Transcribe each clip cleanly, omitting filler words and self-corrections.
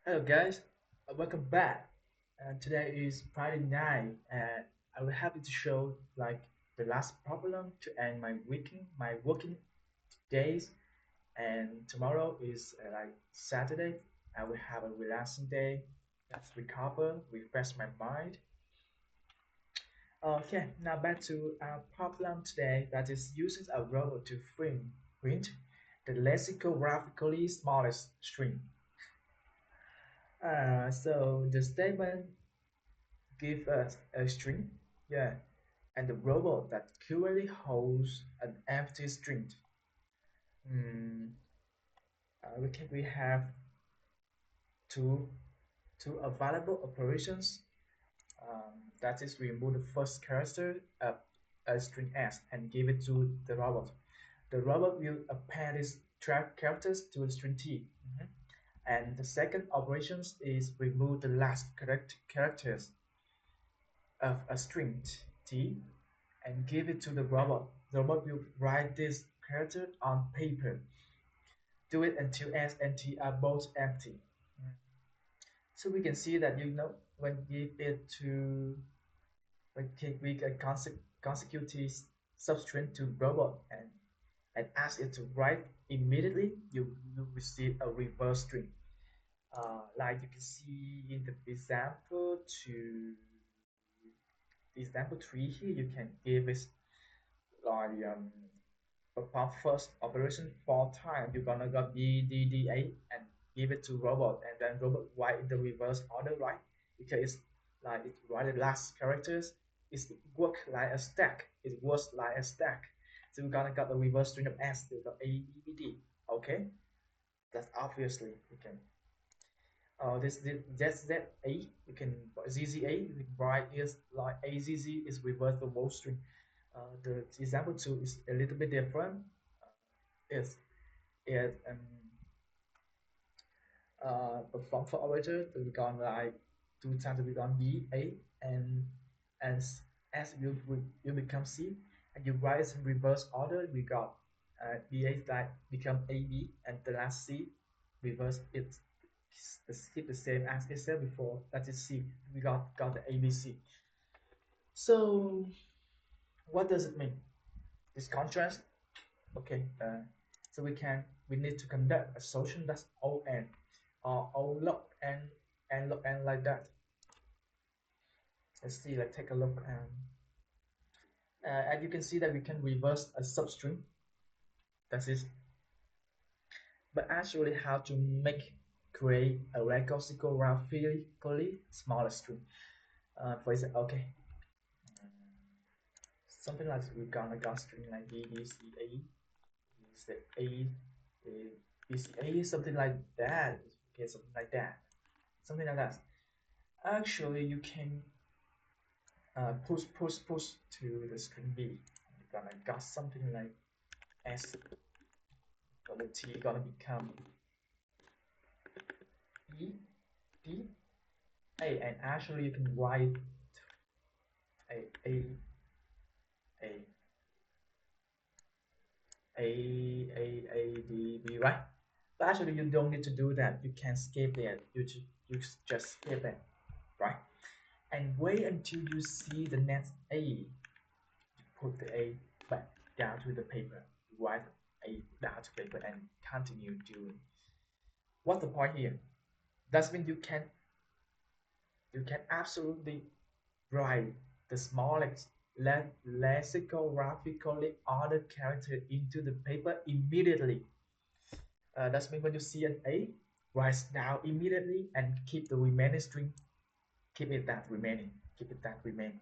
Hello guys, welcome back. Today is Friday night, and I will happy to show like the last problem to end my working days. And tomorrow is like Saturday. I will have a relaxing day. Let's recover, refresh my mind. Okay, now back to our problem today. That is using a robot to print the lexicographically smallest string. So the statement give us a string, yeah, and the robot that currently holds an empty string. Mm, we have two two available operations. That is, remove the first character of a string S and give it to the robot. The robot will append these track characters to the string T. And the second operations is remove the last characters of a string T and give it to the robot. The robot will write this character on paper. Do it until S and T are both empty. So we can see that when give it to we can consecutive substring to robot and ask it to write immediately, you receive a reverse string. Like you can see in the example 3 here, you can give it like perform first operation 4 times. You're gonna go BDDA and give it to robot, and then robot write in the reverse order, right? Because it's like it write the last characters. It work like a stack. It works like a stack. So we're gonna got the reverse string of S. We got A B B D. Okay, that's obviously we can. That's that A. You can ZZA. You can write is like AZZ is reverse the whole string. The example 2 is a little bit different. Is it perform for operator to become like 2 times to become B A and as you become C and you write in reverse order. We got B A like become A B and the last C reverse keep the same as it said before. That is C. We got the ABC. So what does it mean? This contrast. Okay. So we need to conduct a solution that's ON or O log n log n like that. Let's see. Let's take a look. And you can see that we can reverse a substring. That is, but actually, how to create a lexicographically smaller string? For example, okay, something like we're gonna got string like B B C A, B C A, something like that. Okay, something like that. Something like that. Actually, you can push to the string B. You're gonna got something like S, but the T gonna become E, D, A, and actually you can write A, A, A, D, B, right? But actually you don't need to do that. You can skip it. You just skip it, right? And wait until you see the next A. You put the A back down to the paper. Write A down to paper and continue doing. What's the point here? That means you can absolutely write the smallest lexicographically ordered character into the paper immediately. That means when you see an A, write down immediately and keep the remaining string, keep it that remaining, keep it that remaining.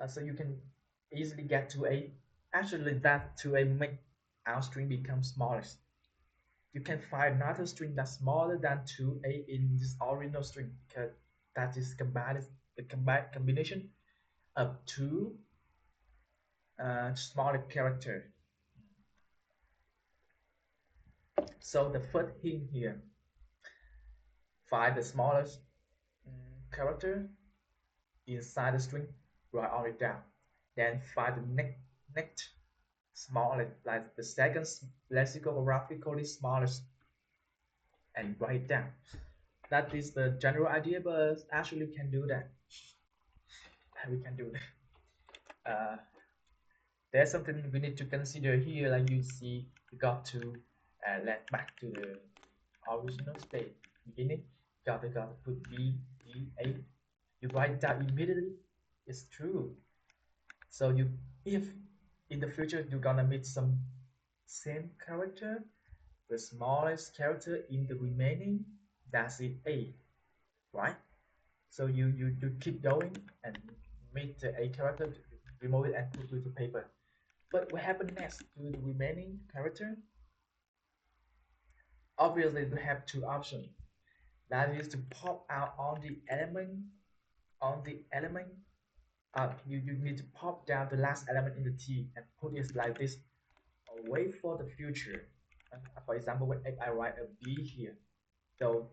So you can easily get to A. Actually, that to A make our string become smallest. You can find another string that's smaller than 2A in this original string because that is the combination of two smaller character. So the first hint here, find the smallest character inside the string, write all it down. Then find the next smallest, like the second lexicographically smallest and write it down. That is the general idea, but actually we can do that. We can do that. There's something we need to consider here. Like you see, we got to let back to the original state beginning. Got to put B E A. You write that immediately. It's true. So you, if in the future you're gonna meet some same character, the smallest character in the remaining, that's it A, right? So you keep going and meet the A character, remove it and put to the paper. But what happened next to the remaining character? Obviously, we have two options. That is to pop out on the element. You need to pop down the last element in the T and put it like this away for the future. For example, when I write a B here, so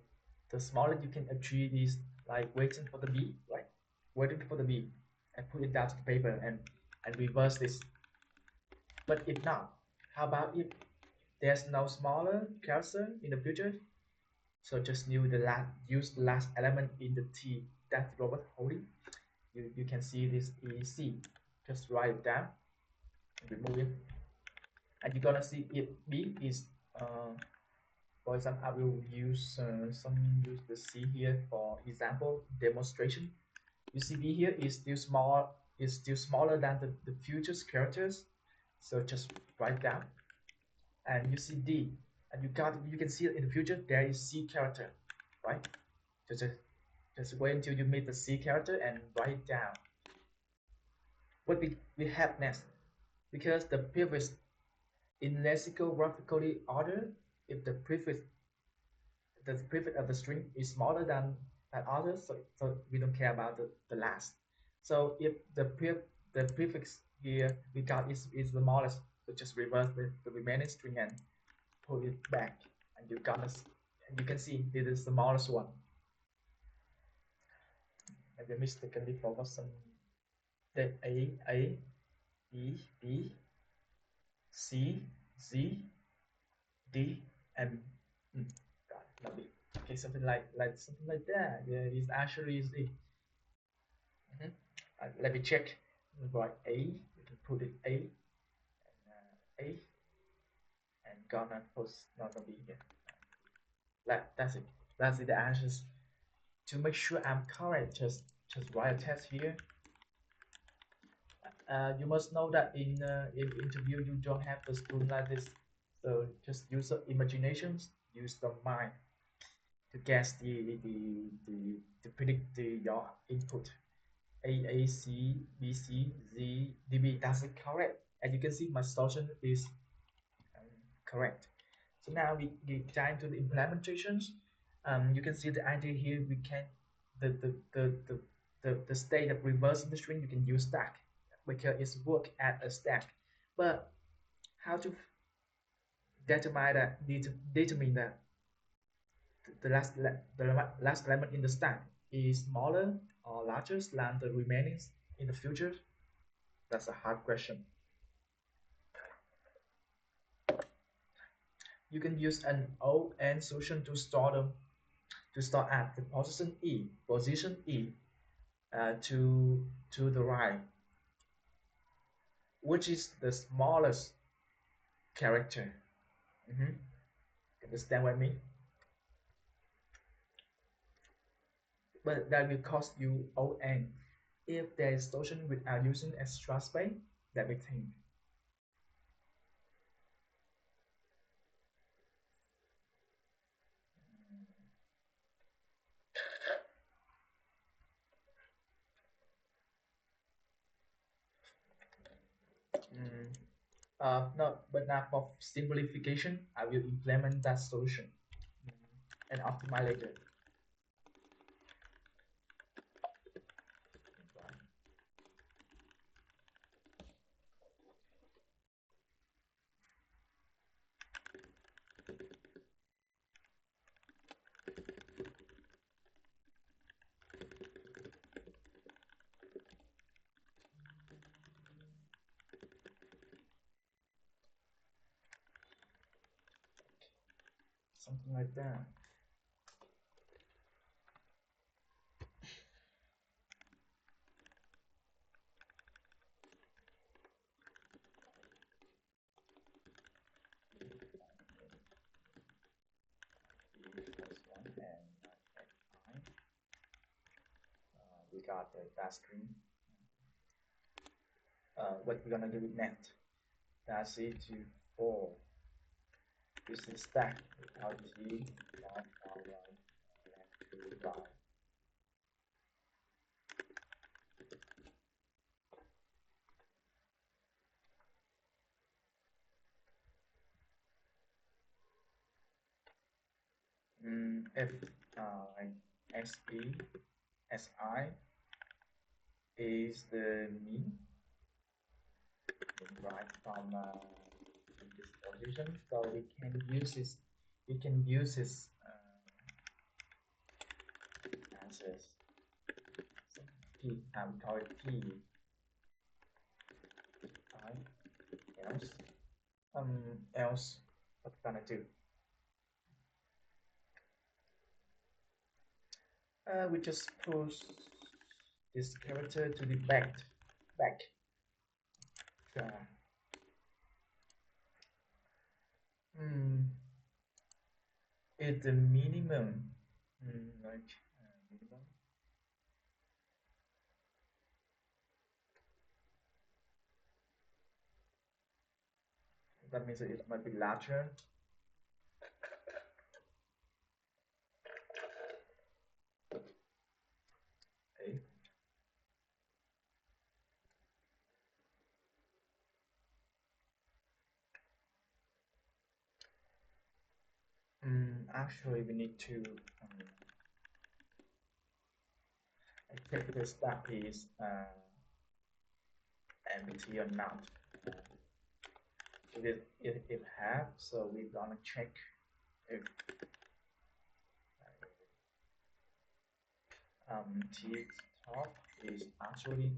the smaller you can achieve is like waiting for the B, right? Waiting for the B and put it down to the paper and reverse this. But if not, how about if there's no smaller cursor in the future? So just use the last element in the T that Robert holding. You can see this EC. Just write it down and remove it. And you're gonna see it B is for example, I will use use the C here for example demonstration. You see B here is still small, is still smaller than the future's characters. So just write down. And you see D, and you can see in the future there is C character, right? Just just wait until you meet the C character and write it down. What we have next, because the prefix in lexicographically order, if the prefix of the string is smaller than that order, so we don't care about the last. So if the prefix here we got is the smallest, so just reverse the remaining string and put it back, and you can see this is the smallest one. And we mistakenly forgot some the A B B C Z D and God, not B. Okay, something something like that. Yeah, it's actually Z. Mhm. Let me check. Right, A. You can put it A and gonna post not gonna be here. That's it. That's it. The answers. To make sure I'm correct, just write a test here. You must know that in interview you don't have the spoon like this, so just use your imaginations, use the mind to guess to predict your input. A C B C Z D B. That's it correct. And you can see my solution is correct. So now we dive into the implementations. You can see the idea here. We can the state of reversing the string. You can use stack because it's work at a stack. But how to determine that the last element in the stack is smaller or larger than the remaining in the future? That's a hard question. You can use an O and solution to start at the position E to the right, which is the smallest character. Mm-hmm. Understand what I mean? But that will cost you ON. If there is solution without using extra space, that we think. Mm, no, but now for simplification, I will implement that solution and optimize later. Something like that. got that screen. What we're gonna do next? That's it to 4. This is stack without T, left, right, left to right. If like SE, SI is the mean, right from this position, so we can use this. We can use this answers. P, we call it P. Right? Else, else, what we're gonna do? We just push this character to the back. Uh, mm, it's the minimum, like minimum. That means it might be larger. Okay. Actually, we need to check the stack is empty or not. If have, so we're gonna check if t top is actually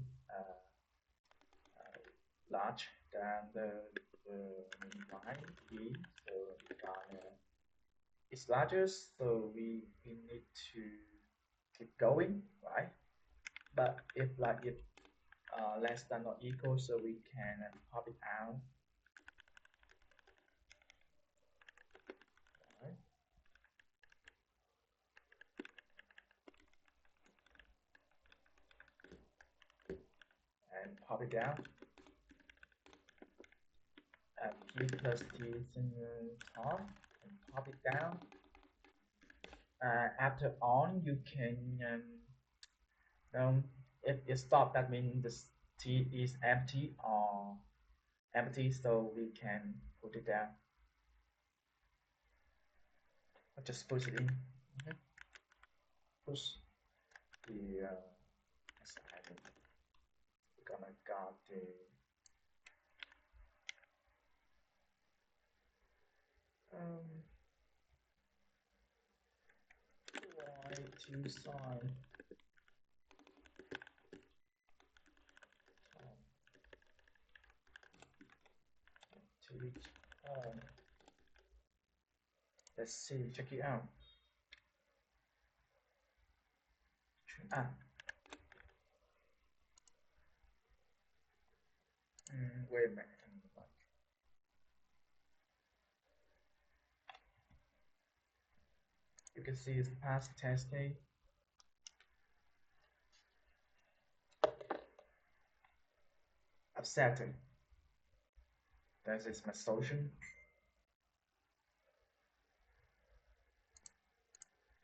large than the line b, so we're gonna it's larger, so we need to keep going, right? But if like it less than or equal, so we can pop it out, right? And pop it down. P plus T is in the top, and pop it down. After on, you can if it stop, that means the T is empty or empty, so we can put it down. Or just push it in. Push the assignment. We're gonna got the y2 sine to reach let's see, check it out. Ah, wait a minute. You can see it's past test case. I've set it. That is my solution.